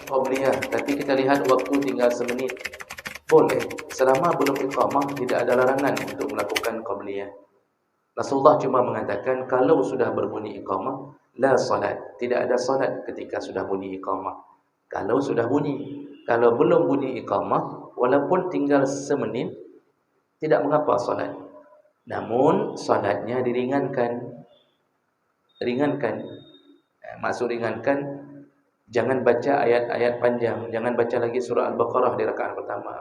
qabliyah, tapi kita lihat waktu tinggal semenit. Boleh, selama belum iqamah tidak ada larangan untuk melakukan qabliyah. Rasulullah cuma mengatakan kalau sudah berbunyi iqamah, la salat, tidak ada salat ketika sudah bunyi iqamah. Kalau sudah bunyi, kalau belum bunyi iqamah, walaupun tinggal semenit, tidak mengapa salat. Namun salatnya diringankan. Ringankan. Maksud ringankan, jangan baca ayat-ayat panjang, jangan baca lagi surah Al-Baqarah di rakaat pertama.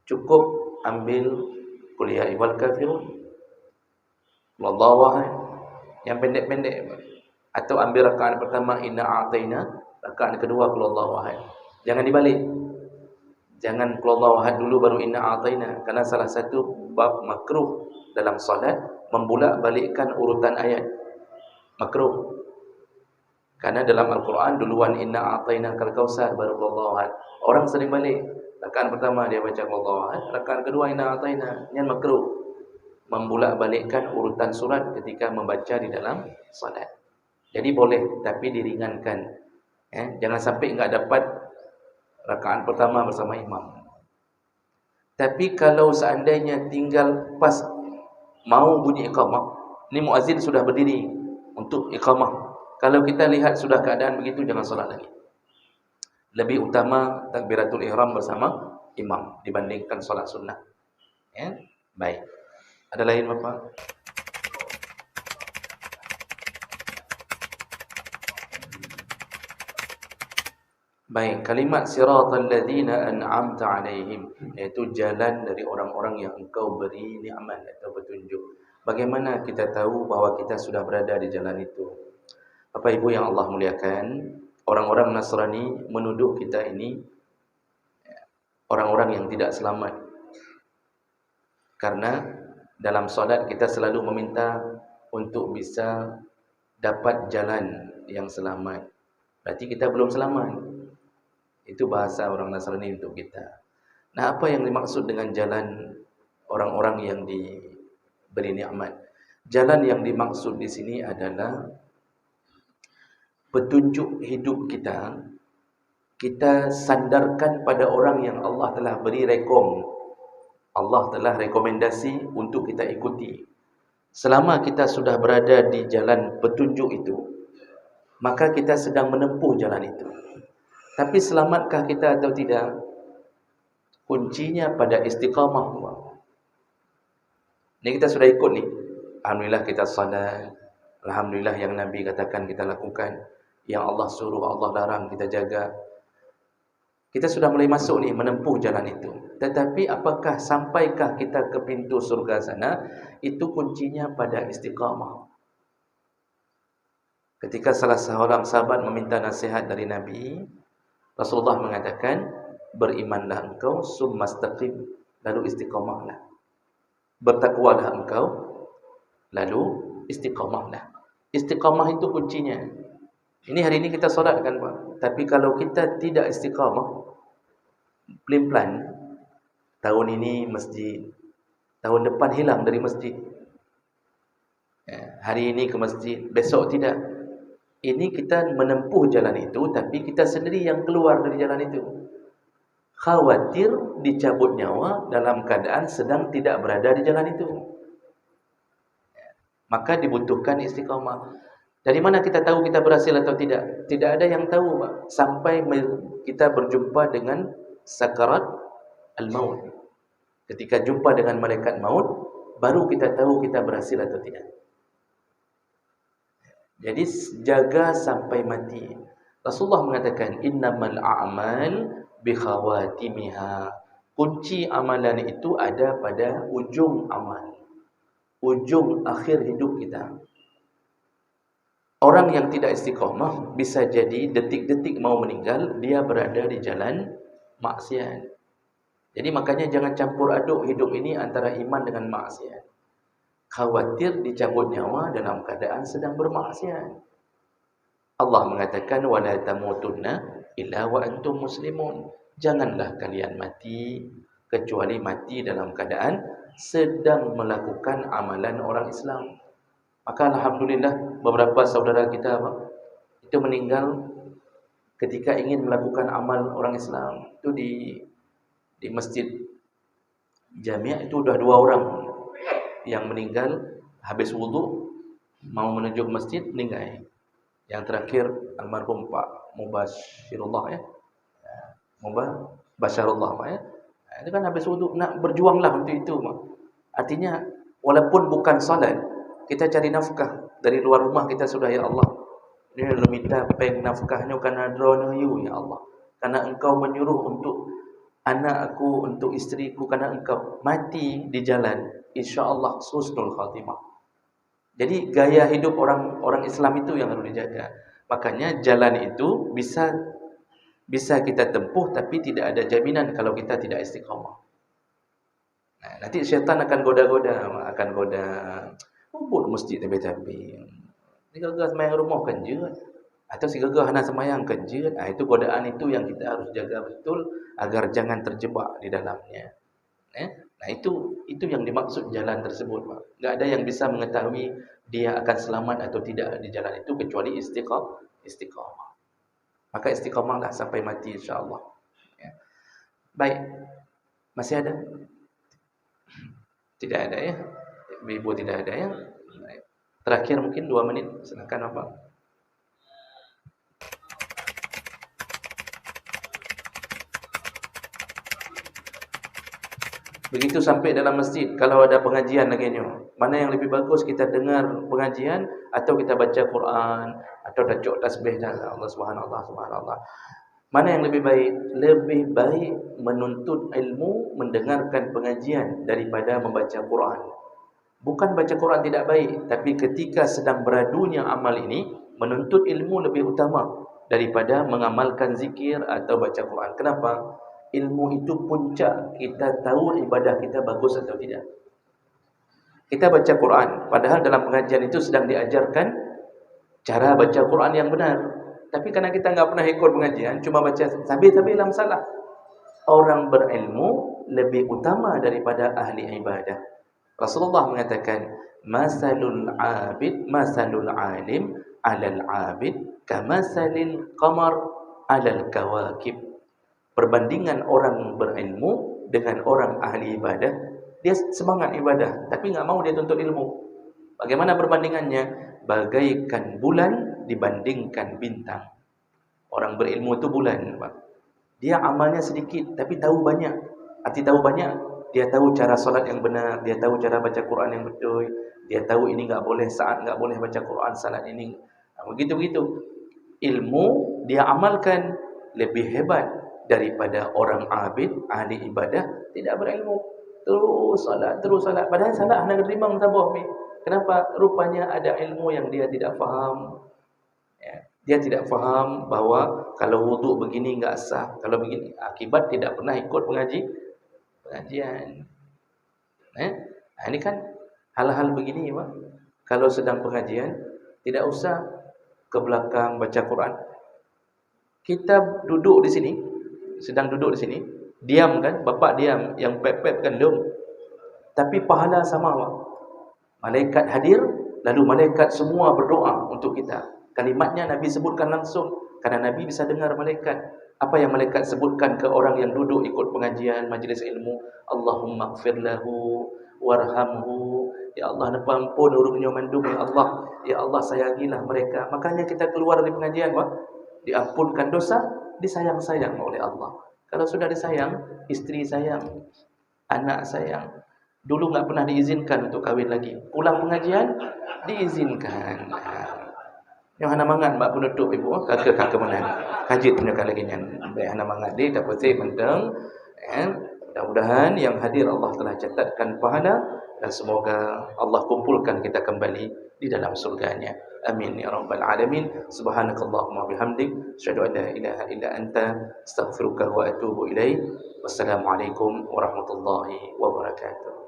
Cukup ambil qul ya ayyuhal kafirun, wallahu ahad, yang pendek-pendek. Atau ambil rakaat pertama inna a'taina, rakaat kedua qul wallahu ahad. Jangan dibalik. Jangan qul wallahu ahad dulu baru inna a'taina, karena salah satu bab makruh dalam solat membulak-balikkan urutan ayat. Makruh. Karena dalam Al-Quran duluan inna a'taina kal kausar baru qul wallahu ahad. Orang sering balik. Rakaat pertama dia baca qul wallahu ahad, rakaat kedua inna a'taina. Yang makruh. Membulak-balikkan urutan surat ketika membaca di dalam salat. Jadi boleh, tapi diringankan. Jangan sampai enggak dapat rakaat pertama bersama imam. Tapi kalau seandainya tinggal pas mau bunyi iqamah, ni muazzin sudah berdiri untuk iqamah. Kalau kita lihat sudah keadaan begitu, jangan solat lagi. Lebih utama takbiratul ihram bersama imam dibandingkan solat sunnah. Ya, baik. Ada lain Bapak? Baik, kalimat siratal ladzina an'amta 'alaihim, iaitu jalan dari orang-orang yang engkau beri nikmat atau petunjuk. Bagaimana kita tahu bahawa kita sudah berada di jalan itu? Bapak Ibu yang Allah muliakan, orang-orang Nasrani menuduh kita ini orang-orang yang tidak selamat. Karena dalam solat kita selalu meminta untuk bisa dapat jalan yang selamat. Berarti kita belum selamat. Itu bahasa orang Nasrani untuk kita. Nah, apa yang dimaksud dengan jalan orang-orang yang diberi nikmat? Jalan yang dimaksud di sini adalah petunjuk hidup kita. Kita sandarkan pada orang yang Allah telah beri rekom. Allah telah rekomendasi untuk kita ikuti. Selama kita sudah berada di jalan petunjuk itu, maka kita sedang menempuh jalan itu. Tapi selamatkah kita atau tidak? Kuncinya pada istiqamah. Ini kita sudah ikut nih. Alhamdulillah kita salat. Alhamdulillah yang Nabi katakan kita lakukan. Yang Allah suruh, Allah larang kita jaga. Kita sudah mulai masuk nih menempuh jalan itu. Tetapi apakah sampaikah kita ke pintu surga sana? Itu kuncinya pada istiqamah. Ketika salah seorang sahabat meminta nasihat dari Nabi, Rasulullah mengatakan, berimanlah engkau, summastaqim, lalu istiqamahlah. Bertakwalah engkau, lalu istiqamahlah. Istiqamah itu kuncinya. Ini hari ini kita solat kan Pak. Tapi kalau kita tidak istiqamah, pelin-pelan, tahun ini masjid, tahun depan hilang dari masjid. Hari ini ke masjid, besok tidak. Ini kita menempuh jalan itu, tapi kita sendiri yang keluar dari jalan itu. Khawatir dicabut nyawa dalam keadaan sedang tidak berada di jalan itu. Maka dibutuhkan istiqamah. Dari mana kita tahu kita berhasil atau tidak? Tidak ada yang tahu, Pak. Sampai kita berjumpa dengan sakarat al-maut. Ketika jumpa dengan malaikat maut, baru kita tahu kita berhasil atau tidak. Jadi jaga sampai mati. Rasulullah mengatakan, innamal a'mal bi khawatimiha. Kunci amalan itu ada pada ujung amal. Ujung akhir hidup kita. Orang yang tidak istiqamah bisa jadi detik-detik mau meninggal, dia berada di jalan maksiat. Jadi makanya jangan campur aduk hidup ini antara iman dengan maksiat. Khawatir dicabut nyawa dalam keadaan sedang bermaksiat. Allah mengatakan, wala tamutunna illa wa antum muslimun. Janganlah kalian mati kecuali mati dalam keadaan sedang melakukan amalan orang Islam. Maka alhamdulillah beberapa saudara kita itu meninggal ketika ingin melakukan amal orang Islam itu di masjid Jami' itu udah 2 orang yang meninggal habis wudu mau menuju ke masjid meninggal. Yang terakhir almarhum Pak Mubashirullah ya. Mubashirullah Pak ya. Itu kan habis wudu nak berjuanglah untuk itu. Artinya walaupun bukan salat, kita cari nafkah dari luar rumah kita sudah ya Allah. Ini minta peng nafkahnya karena drone you ya Allah. Karena engkau menyuruh untuk anak aku, untuk istriku, karena engkau mati di jalan, insya-Allah husnul khatimah. Jadi gaya hidup orang Islam itu yang harus dijaga. Makanya jalan itu bisa kita tempuh tapi tidak ada jaminan kalau kita tidak istiqamah. Nah, nanti syaitan akan goda-goda, buat masjid tapi ni gagah semayang rumah kan je, atau si gagah nak semayang kan je. Nah, itu godaan itu yang kita harus jaga betul agar jangan terjebak di dalamnya. Nah, itu yang dimaksud jalan tersebut, Pak. Enggak ada yang bisa mengetahui dia akan selamat atau tidak di jalan itu kecuali istiqamah. Maka istiqamahlah sampai mati insya-Allah. Ya. Baik. Masih ada? Tidak ada ya? Ibu tidak ada ya? Baik. Terakhir mungkin 2 menit, silakan Bapak. Begitu sampai dalam masjid, kalau ada pengajian lagi ni, mana yang lebih bagus kita dengar pengajian atau kita baca Quran atau baca tasbih Allah subhanallah. Mana yang lebih baik? Lebih baik menuntut ilmu, mendengarkan pengajian daripada membaca Quran. Bukan baca Quran tidak baik, tapi ketika sedang beradunya amal ini, menuntut ilmu lebih utama daripada mengamalkan zikir atau baca Quran. Kenapa? Ilmu itu puncak kita tahu ibadah kita bagus atau tidak. Kita baca Quran, padahal dalam pengajian itu sedang diajarkan cara baca Quran yang benar. Tapi karena kita enggak pernah ikut pengajian, cuma baca sambil-sambil dalam salah. Orang berilmu lebih utama daripada ahli ibadah. Rasulullah mengatakan, "Masalul alim 'alal 'abid kamasalil qamar 'alal kawakib." Perbandingan orang berilmu dengan orang ahli ibadah, dia semangat ibadah tapi enggak mau dia tuntut ilmu. Bagaimana perbandingannya? Bagaikan bulan dibandingkan bintang. Orang berilmu itu bulan, Pak. Dia amalnya sedikit tapi tahu banyak. Arti tahu banyak, dia tahu cara solat yang benar, dia tahu cara baca Quran yang betul, dia tahu ini enggak boleh saat enggak boleh baca Quran salat ini. Begitu-begitu. Ilmu dia amalkan lebih hebat daripada orang abid, ahli ibadah tidak berilmu. Terus salat. Padahal salat hendak terima mentabah ni. Kenapa? Rupanya ada ilmu yang dia tidak faham. Ya. Dia tidak faham bahawa kalau wuduk begini enggak sah, kalau begini akibat tidak pernah ikut pengajian. Ini kan hal-hal begini, Pak. Kalau sedang pengajian tidak usah ke belakang baca Quran. Kita duduk di sini, sedang duduk di sini, diam kan, bapak diam, yang pep-pep kan diam. Tapi pahala sama, Pak. Malaikat hadir, lalu malaikat semua berdoa untuk kita. Kalimatnya Nabi sebutkan langsung, karena Nabi bisa dengar malaikat. Apa yang malaikat sebutkan ke orang yang duduk ikut pengajian, majlis ilmu? Allahumma gfir lahu, warhamhu. Ya Allah, ampun urungnya mandum, ya Allah. Ya Allah, sayangilah mereka. Makanya kita keluar dari pengajian, Pak. Diampunkan dosa, disayang-sayang oleh Allah. Kalau sudah disayang, istri sayang, anak sayang. Dulu enggak pernah diizinkan untuk kahwin lagi. Pulang pengajian diizinkan. Yang hana mangat mbak penutup ibu kakak mana? Kajit punya lagi nyan. Baik hana mangat dia dapat saya mentang. Mudah-mudahan yang hadir Allah telah catatkan pahala dan semoga Allah kumpulkan kita kembali di dalam surganya. Amin ya rabbal alamin. Subhanakallahumma bihamdik, asyhadu an la ilaha illa anta, astaghfiruka wa atubu ilaik. Wassalamualaikum warahmatullahi wabarakatuh.